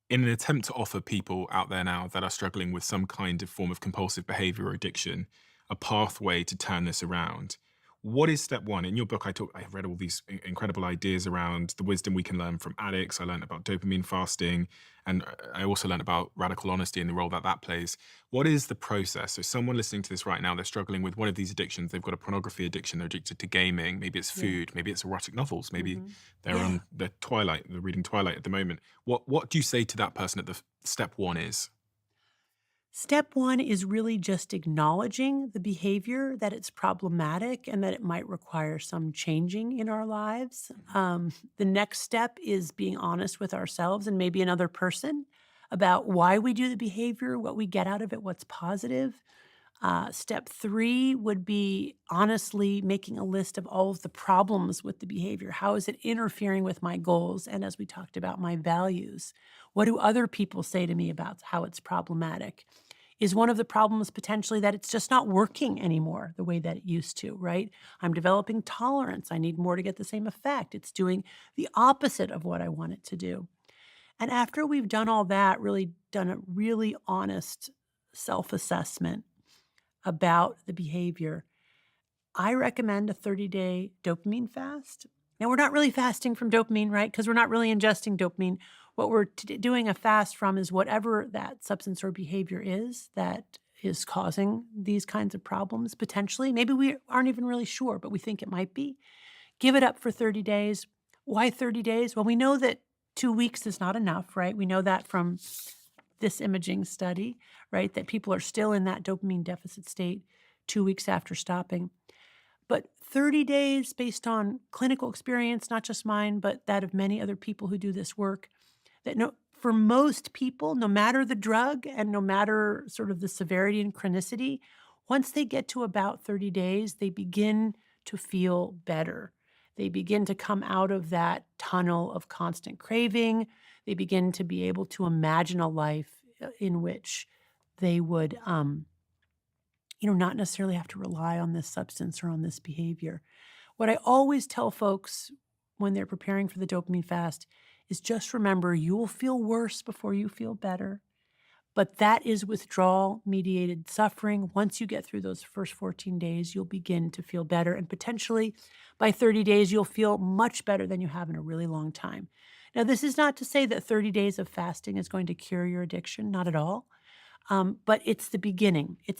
In an attempt to offer people out there now that are struggling with some kind of form of compulsive behavior or addiction a pathway to turn this around, what is step one? In your book, I read all these incredible ideas around the wisdom we can learn from addicts. I learned about dopamine fasting, and I also learned about radical honesty and the role that that plays. What is the process? So, someone listening to this right now, they're struggling with one of these addictions. They've got a pornography addiction. They're addicted to gaming. Maybe it's Yeah. food. Maybe it's erotic novels. Maybe Mhm. they're Yeah. on the Twilight. They're reading Twilight at the moment. What do you say to that person at the step one is? Step one is really just acknowledging the behavior, that it's problematic and that it might require some changing in our lives. The next step is being honest with ourselves and maybe another person about why we do the behavior, what we get out of it, what's positive. Step three would be honestly making a list of all of the problems with the behavior. How is it interfering with my goals? And as we talked about, my values. What do other people say to me about how it's problematic? Is one of the problems potentially that it's just not working anymore the way that it used to, right? I'm developing tolerance. I need more to get the same effect. It's doing the opposite of what I want it to do. And after we've done all that, really done a really honest self assessment about the behavior, I recommend a 30-day dopamine fast. Now, we're not really fasting from dopamine, right? Because we're not really ingesting dopamine. What we're doing a fast from is whatever that substance or behavior is that is causing these kinds of problems potentially. Maybe we aren't even really sure, but we think it might be. Give it up for 30 days. Why 30 days? Well, we know that 2 weeks is not enough, right? We know that from this imaging study, right? That people are still in that dopamine deficit state 2 weeks after stopping. But 30 days based on clinical experience, not just mine, but that of many other people who do this work, that no for most people, no matter the drug and no matter sort of the severity and chronicity, once they get to about 30 days, they begin to feel better. They begin to come out of that tunnel of constant craving. They begin to be able to imagine a life in which they would not necessarily have to rely on this substance or on this behavior. What I always tell folks when they're preparing for the dopamine fast is just remember you will feel worse before you feel better. But that is withdrawal mediated suffering. Once you get through those first 14 days, you'll begin to feel better. And potentially by 30 days, you'll feel much better than you have in a really long time. Now, this is not to say that 30 days of fasting is going to cure your addiction, not at all. But it's the beginning. It's